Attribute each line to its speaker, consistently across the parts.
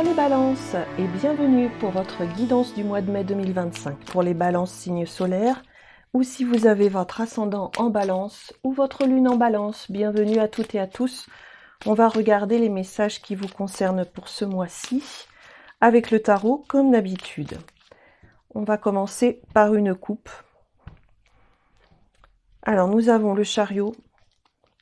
Speaker 1: Bonjour les balances et bienvenue pour votre guidance du mois de mai 2025 pour les balances signes solaires ou si vous avez votre ascendant en balance ou votre lune en balance. Bienvenue à toutes et à tous. On va regarder les messages qui vous concernent pour ce mois-ci avec le tarot comme d'habitude. On va commencer par une coupe. Alors nous avons le chariot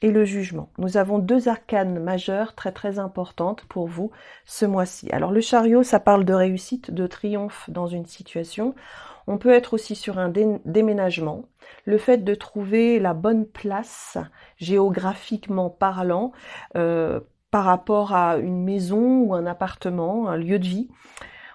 Speaker 1: et le jugement. Nous avons deux arcanes majeures très importantes pour vous ce mois-ci. Alors le chariot, ça parle de réussite, de triomphe dans une situation. On peut être aussi sur un déménagement. Le fait de trouver la bonne place, géographiquement parlant, par rapport à une maison ou un appartement, un lieu de vie.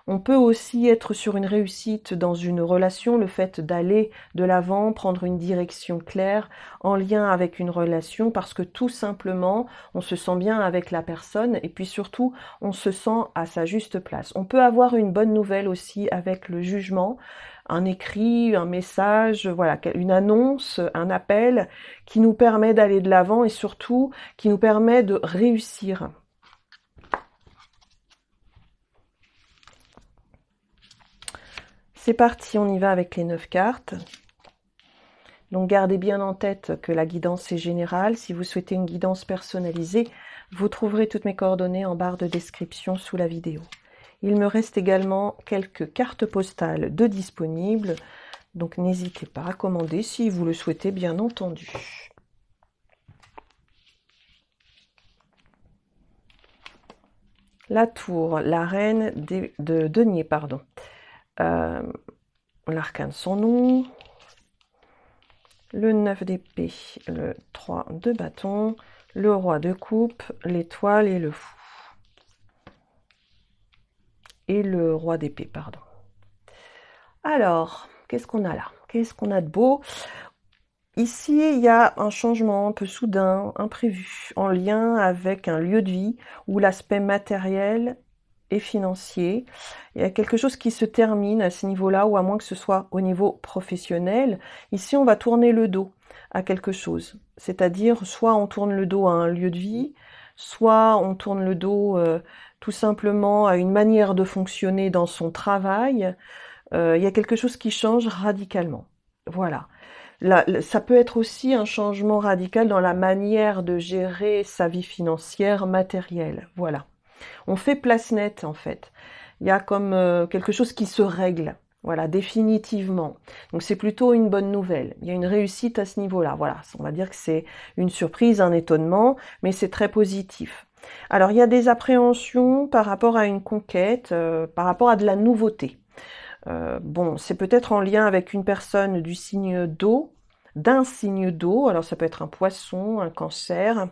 Speaker 1: On peut aussi être sur une réussite dans une relation, le fait d'aller de l'avant, prendre une direction claire en lien avec une relation parce que tout simplement, on se sent bien avec la personne et puis surtout, on se sent à sa juste place. On peut avoir une bonne nouvelle aussi avec le jugement, un écrit, un message, voilà, une annonce, un appel qui nous permet d'aller de l'avant et surtout qui nous permet de réussir. C'est parti, on y va avec les 9 cartes. Donc gardez bien en tête que la guidance est générale. Si vous souhaitez une guidance personnalisée, vous trouverez toutes mes coordonnées en barre de description sous la vidéo. Il me reste également quelques cartes postales de disponibles. Donc n'hésitez pas à commander si vous le souhaitez, bien entendu. La tour, la reine de denier, pardon. L'arcane sans nom, le 9 d'épée, le 3 de bâton, le roi de coupe, l'étoile et le fou. Et le roi d'épée, pardon. Alors, qu'est-ce qu'on a là? Qu'est-ce qu'on a de beau? Ici, il y a un changement un peu soudain, imprévu, en lien avec un lieu de vie où l'aspect matériel et financier. Il y a quelque chose qui se termine à ce niveau-là, ou à moins que ce soit au niveau professionnel. Ici, on va tourner le dos à quelque chose. C'est-à-dire, soit on tourne le dos à un lieu de vie, soit on tourne le dos tout simplement à une manière de fonctionner dans son travail. Il y a quelque chose qui change radicalement. Voilà. Là, ça peut être aussi un changement radical dans la manière de gérer sa vie financière matérielle. Voilà. On fait place nette, en fait. Il y a comme quelque chose qui se règle, voilà, définitivement. Donc c'est plutôt une bonne nouvelle. Il y a une réussite à ce niveau-là. Voilà, on va dire que c'est une surprise, un étonnement, mais c'est très positif. Alors il y a des appréhensions par rapport à une conquête, par rapport à de la nouveauté. Bon, c'est peut-être en lien avec une personne du signe d'eau, d'un signe d'eau. Alors ça peut être un poisson, un cancer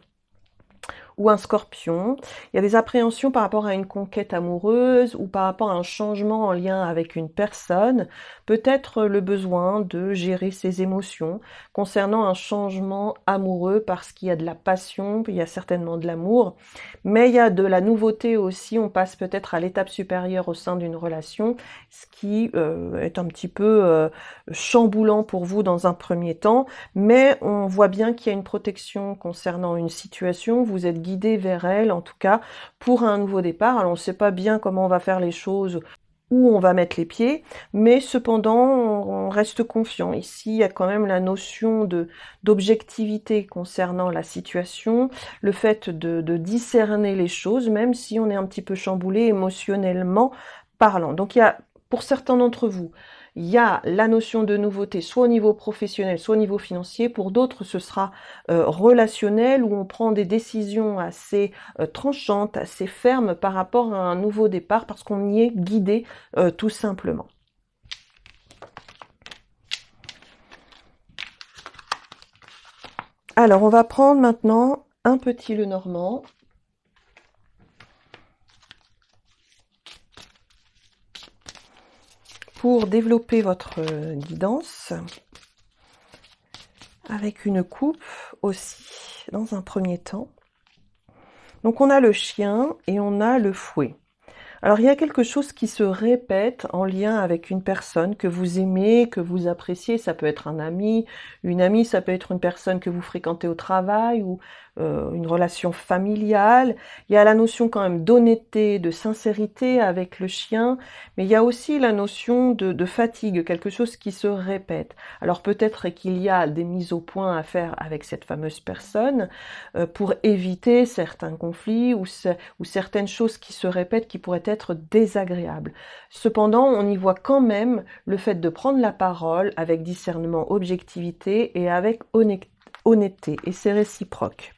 Speaker 1: ou un scorpion. Il y a des appréhensions par rapport à une conquête amoureuse ou par rapport à un changement en lien avec une personne. Peut-être le besoin de gérer ses émotions concernant un changement amoureux parce qu'il y a de la passion, il y a certainement de l'amour, mais il y a de la nouveauté aussi. On passe peut-être à l'étape supérieure au sein d'une relation, ce qui est un petit peu chamboulant pour vous dans un premier temps, mais on voit bien qu'il y a une protection concernant une situation. Vous êtes guidé vers elle, en tout cas, pour un nouveau départ. Alors, on ne sait pas bien comment on va faire les choses, où on va mettre les pieds, mais cependant, on reste confiant. Ici, il y a quand même la notion d'objectivité concernant la situation, le fait de discerner les choses, même si on est un petit peu chamboulé émotionnellement parlant. Donc, il y a, pour certains d'entre vous, il y a la notion de nouveauté, soit au niveau professionnel, soit au niveau financier. Pour d'autres, ce sera relationnel, où on prend des décisions assez tranchantes, assez fermes par rapport à un nouveau départ, parce qu'on y est guidé tout simplement. Alors, on va prendre maintenant un petit Lenormand. Pour développer votre guidance, avec une coupe aussi, dans un premier temps. Donc on a le chien et on a le fouet. Alors il y a quelque chose qui se répète en lien avec une personne que vous aimez, que vous appréciez. Ça peut être un ami, une amie, ça peut être une personne que vous fréquentez au travail ou une relation familiale. Il y a la notion quand même d'honnêteté, de sincérité avec le chien, mais il y a aussi la notion de fatigue, quelque chose qui se répète. Alors peut-être qu'il y a des mises au point à faire avec cette fameuse personne pour éviter certains conflits ou certaines choses qui se répètent qui pourraient être désagréables. Cependant, on y voit quand même le fait de prendre la parole avec discernement, objectivité et avec honnêteté, et c'est réciproque.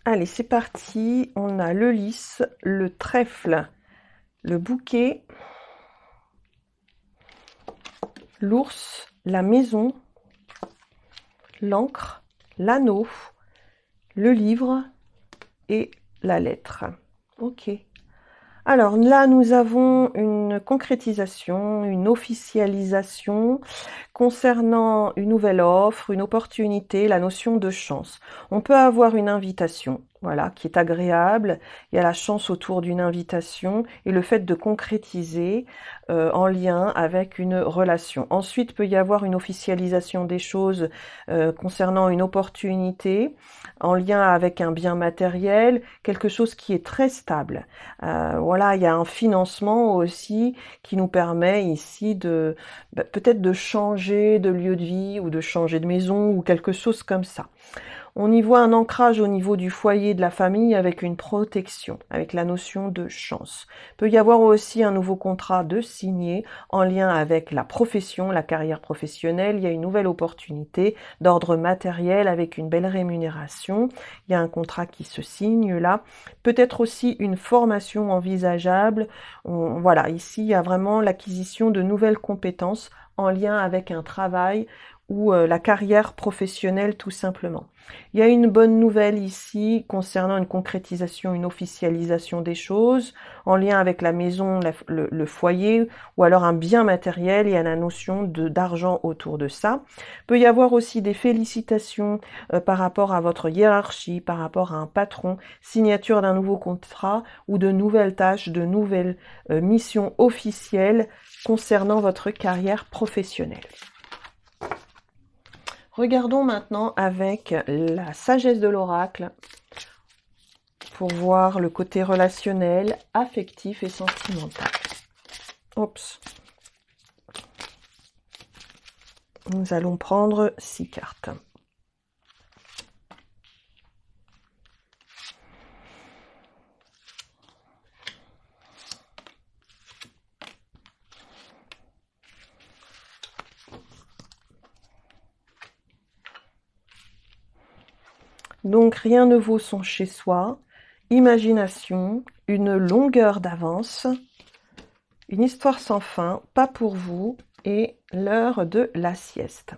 Speaker 1: Allez, c'est parti. On a le lys, le trèfle, le bouquet, l'ours, la maison, l'encre, l'anneau, le livre et la lettre. Ok. Alors là, nous avons une concrétisation, une officialisation concernant une nouvelle offre, une opportunité, la notion de chance. On peut avoir une invitation, voilà, qui est agréable. Il y a la chance autour d'une invitation et le fait de concrétiser en lien avec une relation. Ensuite, peut y avoir une officialisation des choses concernant une opportunité en lien avec un bien matériel, quelque chose qui est très stable. Voilà, il y a un financement aussi qui nous permet ici de peut-être de changer de lieu de vie ou de changer de maison ou quelque chose comme ça. On y voit un ancrage au niveau du foyer de la famille avec une protection, avec la notion de chance. Il peut y avoir aussi un nouveau contrat de signer en lien avec la profession, la carrière professionnelle. Il y a une nouvelle opportunité d'ordre matériel avec une belle rémunération. Il y a un contrat qui se signe là. Peut-être aussi une formation envisageable. Voilà, ici, il y a vraiment l'acquisition de nouvelles compétences en lien avec un travail ou la carrière professionnelle tout simplement. Il y a une bonne nouvelle ici concernant une concrétisation, une officialisation des choses en lien avec la maison, le foyer ou alors un bien matériel. Il y a la notion d'argent autour de ça. Il peut y avoir aussi des félicitations par rapport à votre hiérarchie, par rapport à un patron, signature d'un nouveau contrat ou de nouvelles tâches, de nouvelles missions officielles concernant votre carrière professionnelle. Regardons maintenant avec la sagesse de l'oracle pour voir le côté relationnel, affectif et sentimental. Oups. Nous allons prendre 6 cartes. Donc rien ne vaut son chez-soi, imagination, une longueur d'avance, une histoire sans fin, pas pour vous, et l'heure de la sieste.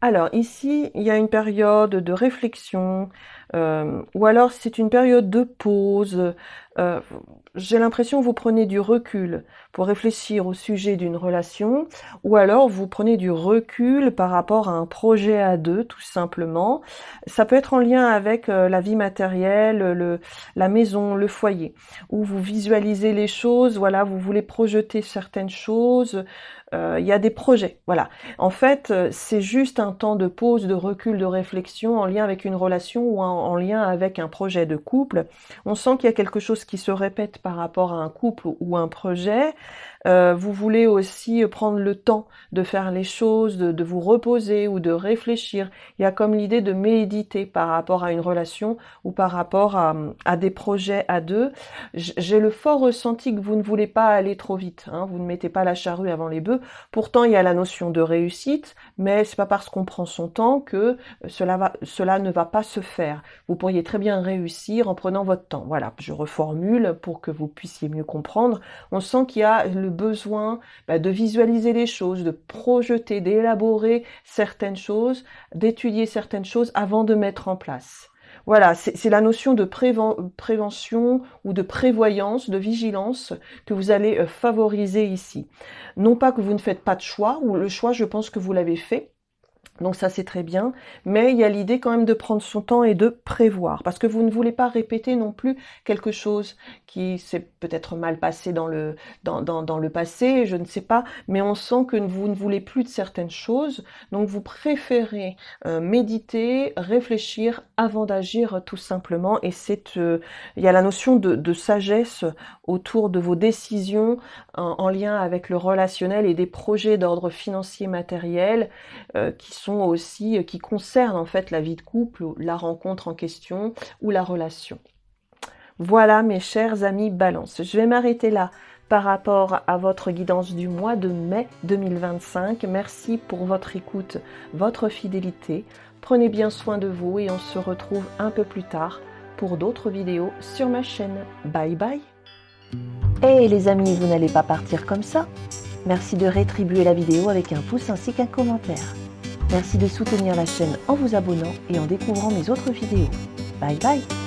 Speaker 1: Alors ici, il y a une période de réflexion, ou alors c'est une période de pause. J'ai l'impression que vous prenez du recul pour réfléchir au sujet d'une relation, ou alors vous prenez du recul par rapport à un projet à deux, tout simplement. Ça peut être en lien avec la vie matérielle, la maison, le foyer, où vous visualisez les choses, voilà, vous voulez projeter certaines choses. Il y a des projets, voilà. En fait, c'est juste un temps de pause, de recul, de réflexion en lien avec une relation ou en lien avec un projet de couple. On sent qu'il y a quelque chose qui se répète par rapport à un couple ou un projet. Vous voulez aussi prendre le temps de faire les choses, de vous reposer ou de réfléchir. Il y a comme l'idée de méditer par rapport à une relation ou par rapport à des projets à deux. J'ai le fort ressenti que vous ne voulez pas aller trop vite, hein. Vous ne mettez pas la charrue avant les bœufs. Pourtant, il y a la notion de réussite, mais c'est pas parce qu'on prend son temps que cela ne va pas se faire. Vous pourriez très bien réussir en prenant votre temps. Voilà, je reformule pour que vous puissiez mieux comprendre. On sent qu'il y a le besoin de visualiser les choses, de projeter, d'élaborer certaines choses, d'étudier certaines choses avant de mettre en place. Voilà, c'est la notion de prévention ou de prévoyance, de vigilance que vous allez favoriser ici. Non pas que vous ne faites pas de choix, ou le choix, je pense que vous l'avez fait. Donc ça, c'est très bien, mais il y a l'idée quand même de prendre son temps et de prévoir, parce que vous ne voulez pas répéter non plus quelque chose qui s'est peut-être mal passé dans le passé, je ne sais pas, mais on sent que vous ne voulez plus de certaines choses, donc vous préférez méditer, réfléchir avant d'agir tout simplement, et il y a la notion de sagesse autour de vos décisions en lien avec le relationnel et des projets d'ordre financier matériel qui concernent en fait la vie de couple, la rencontre en question ou la relation. Voilà mes chers amis Balance. Je vais m'arrêter là par rapport à votre guidance du mois de mai 2025. Merci pour votre écoute, votre fidélité. Prenez bien soin de vous et on se retrouve un peu plus tard pour d'autres vidéos sur ma chaîne. Bye bye.
Speaker 2: Hey les amis, vous n'allez pas partir comme ça. Merci de rétribuer la vidéo avec un pouce ainsi qu'un commentaire. Merci de soutenir la chaîne en vous abonnant et en découvrant mes autres vidéos. Bye bye.